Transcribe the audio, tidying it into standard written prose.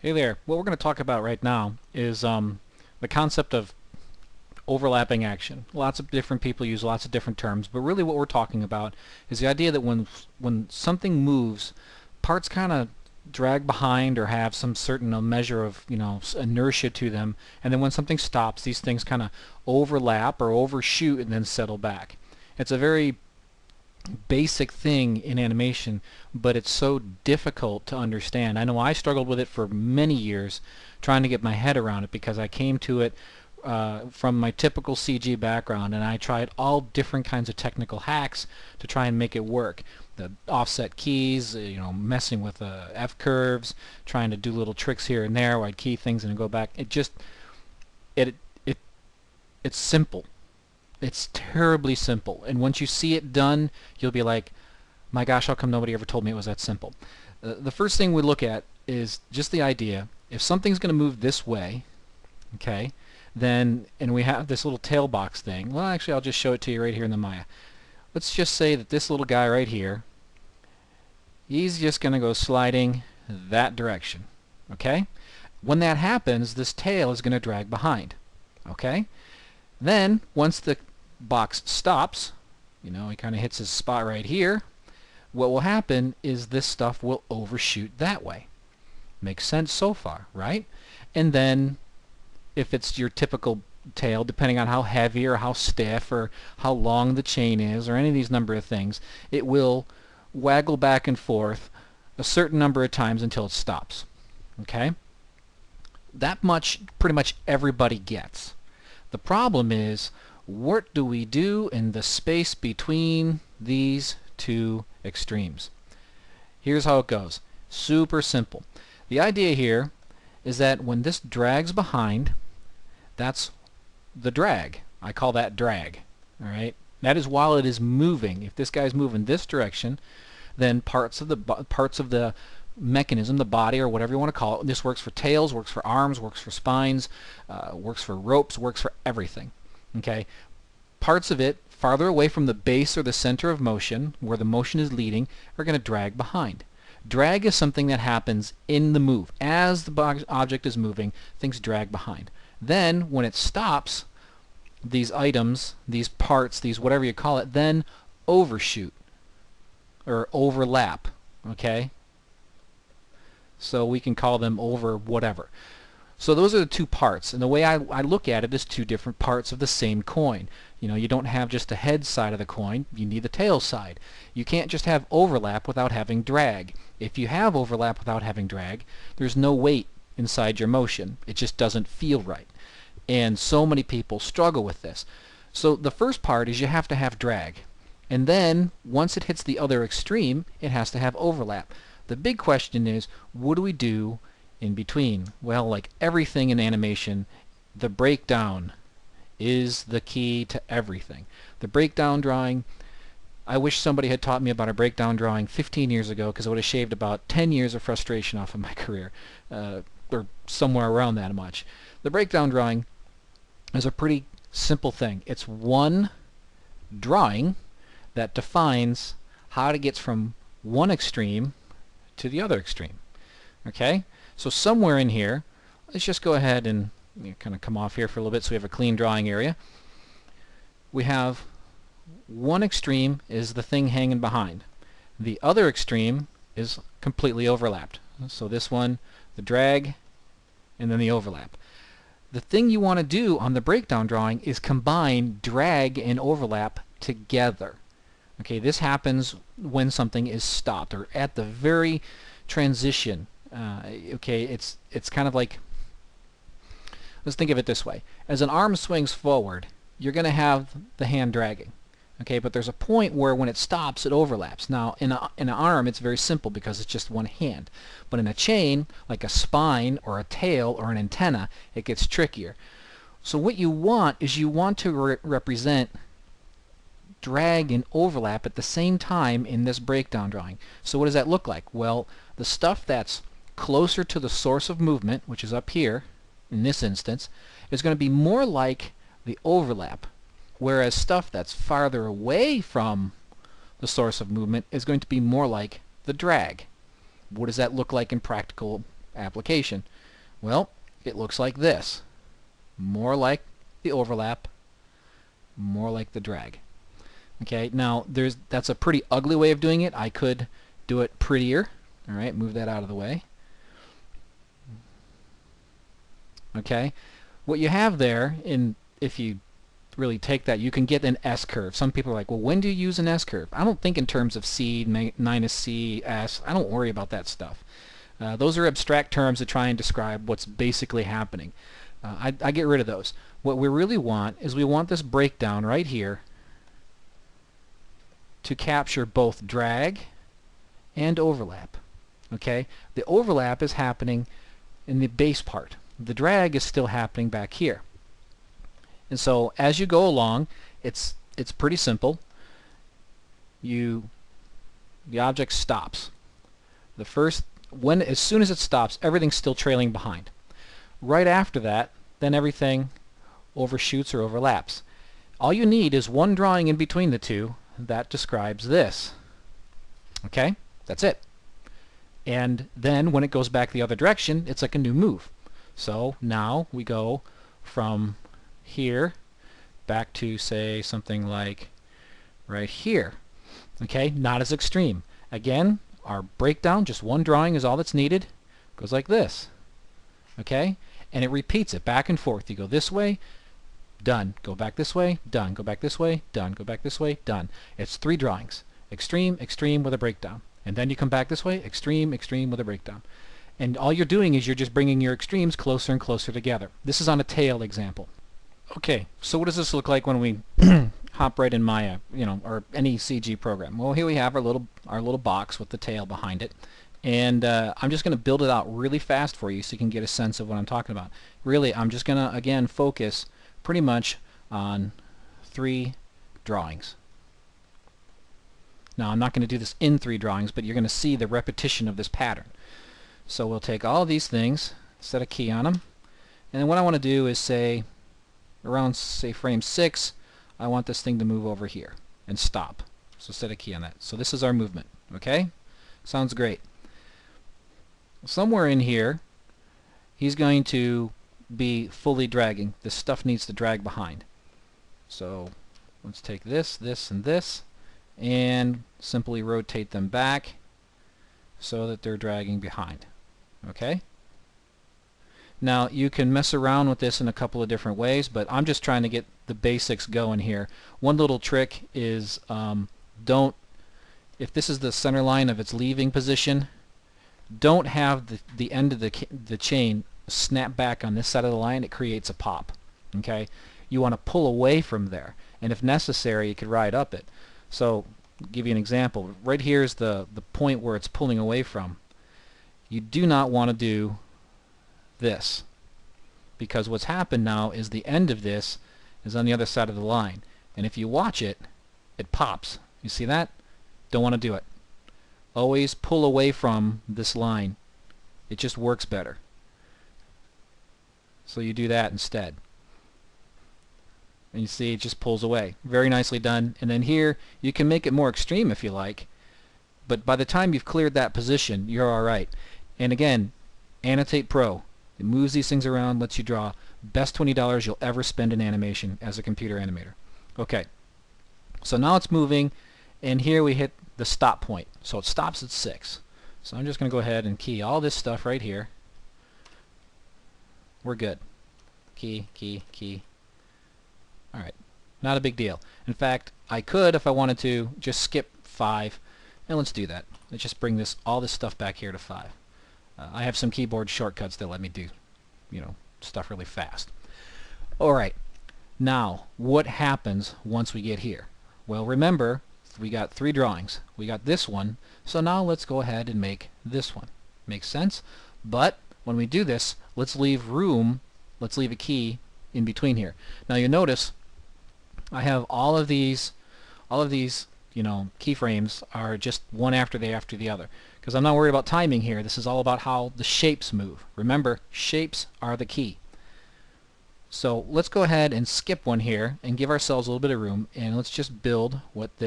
Hey there. What we're going to talk about right now is the concept of overlapping action. Lots of different people use lots of different terms, but really what we're talking about is the idea that when something moves, parts kind of drag behind or have some certain measure of inertia to them, and then when something stops, these things kind of overlap or overshoot and then settle back. It's a very basic thing in animation, but it's so difficult to understand. I know I struggled with it for many years trying to get my head around it because I came to it from my typical CG background, and I tried all different kinds of technical hacks to try and make it work. The offset keys, messing with F curves, trying to do little tricks here and there where I'd key things and then go back. It it it's simple. It's terribly simple, and once you see it done, you'll be like, my gosh, how come nobody ever told me it was that simple? The first thing we look at is just the idea, if something's going to move this way, okay, then, and we have this little tail box thing, well actually I'll just show it to you right here in the Maya. Let's just say that this little guy right here, he's just going to go sliding that direction, okay? When that happens, this tail is going to drag behind, okay? Then, once the box stops, he kind of hits his spot right here, what will happen is this stuff will overshoot that way. Makes sense so far, right? And then if it's your typical tail, depending on how heavy or how stiff or how long the chain is or any of these number of things, it will waggle back and forth a certain number of times until it stops. Okay? That much pretty much everybody gets. The problem is, what do we do in the space between these two extremes? Here's how it goes. Super simple. The idea here is that when this drags behind, that's the drag. I call that drag. All right? That is while it is moving. If this guy's moving this direction, then parts of the mechanism, the body or whatever you want to call it, this works for tails, works for arms, works for spines, works for ropes, works for everything. Okay? Parts of it farther away from the base or the center of motion, where the motion is leading, are going to drag behind. Drag is something that happens in the move. As the object is moving, things drag behind. Then, when it stops, these items, these parts, these whatever you call it, then overshoot or overlap. Okay? So we can call them over whatever. So those are the two parts, and the way I look at it is two different parts of the same coin. You don't have just the head side of the coin, you need the tail side. You can't just have overlap without having drag. If you have overlap without having drag, there's no weight inside your motion. It just doesn't feel right. And so many people struggle with this. So the first part is you have to have drag. And then, once it hits the other extreme, it has to have overlap. The big question is, what do we do in between? Well, like everything in animation, the breakdown is the key to everything. The breakdown drawing, I wish somebody had taught me about a breakdown drawing 15 years ago, because it would have shaved about 10 years of frustration off of my career, or somewhere around that much. The breakdown drawing is a pretty simple thing. It's one drawing that defines how to get from one extreme to the other extreme. Okay? So somewhere in here, let's just go ahead and kind of come off here for a little bit so we have a clean drawing area. We have one extreme is the thing hanging behind. The other extreme is completely overlapped. So this one, the drag, and then the overlap. The thing you want to do on the breakdown drawing is combine drag and overlap together. Okay, this happens when something is stopped or at the very transition. Okay, it's kind of like, let's think of it this way. As an arm swings forward, you're going to have the hand dragging. Okay, but there's a point where when it stops, it overlaps. Now, in an arm, it's very simple because it's just one hand. But in a chain, like a spine or a tail or an antenna, it gets trickier. So what you want is you want to represent drag and overlap at the same time in this breakdown drawing. So what does that look like? Well, the stuff that's closer to the source of movement, which is up here, in this instance, is going to be more like the overlap, whereas stuff that's farther away from the source of movement is going to be more like the drag. What does that look like in practical application? Well, it looks like this. More like the overlap, more like the drag. Okay, now that's a pretty ugly way of doing it. I could do it prettier. All right, move that out of the way. Okay, what you have there, if you really take that, you can get an S-curve. Some people are like, well, when do you use an S-curve? I don't think in terms of C minus C, S. I don't worry about that stuff. Those are abstract terms that try and describe what's basically happening. I get rid of those. What we really want is we want this breakdown right here to capture both drag and overlap. Okay? The overlap is happening in the base part. The drag is still happening back here. And so as you go along, it's pretty simple. The object stops. As soon as it stops, everything's still trailing behind. Right after that, then everything overshoots or overlaps. All you need is one drawing in between the two that describes this. Okay? That's it. And then when it goes back the other direction, it's like a new move. So now we go from here back to, say, something like right here. Okay? Not as extreme. Again, our breakdown, just one drawing is all that's needed. Goes like this. Okay? And it repeats it back and forth. You go this way, done. Go back this way, done. Go back this way, done. Go back this way, done. It's 3 drawings. Extreme, extreme with a breakdown. And then you come back this way, extreme, extreme with a breakdown. And all you're doing is you're just bringing your extremes closer and closer together. This is on a tail example. Okay, so what does this look like when we hop right in Maya, or any CG program? Well, here we have our little box with the tail behind it. And I'm just going to build it out really fast for you so you can get a sense of what I'm talking about. Really, I'm just going to, again, focus pretty much on 3 drawings. Now, I'm not going to do this in 3 drawings, but you're going to see the repetition of this pattern. So we'll take all of these things, set a key on them, and then what I want to do is say, around, say, frame 6, I want this thing to move over here and stop. So set a key on that. So this is our movement. Okay? Sounds great. Somewhere in here, he's going to be fully dragging. This stuff needs to drag behind. So let's take this, this, and this, and simply rotate them back so that they're dragging behind. Okay? Now you can mess around with this in a couple of different ways, but I'm just trying to get the basics going here. One little trick is if this is the center line of its leaving position, don't have the end of the chain snap back on this side of the line. It creates a pop. Okay? You want to pull away from there, and if necessary you could ride up it. So I'll give you an example. Right here is the point where it's pulling away from. You do not want to do this, because what's happened now is the end of this is on the other side of the line, and if you watch it, it pops. You see that? Don't want to do it. Always pull away from this line. It just works better. So you do that instead. And you see it just pulls away. Very nicely done. And then here you can make it more extreme if you like, but by the time you've cleared that position, you're alright. And again, Annotate Pro. It moves these things around, lets you draw. Best $20 you'll ever spend in animation as a computer animator. Okay, so now it's moving, and here we hit the stop point. So it stops at 6. So I'm just going to go ahead and key all this stuff right here. We're good. Key, key, key. Alright, not a big deal. In fact, I could, if I wanted to, just skip 5, and let's do that. Let's just bring all this stuff back here to 5. I have some keyboard shortcuts that let me do, stuff really fast. Alright, now, what happens once we get here? Well, remember, we got 3 drawings. We got this one, so now let's go ahead and make this one. Makes sense? But when we do this, let's leave room, let's leave a key in between here. Now you notice I have all of these keyframes are just one after the other, because I'm not worried about timing here. This is all about how the shapes move. Remember, shapes are the key. So let's go ahead and skip one here and give ourselves a little bit of room, and let's just build what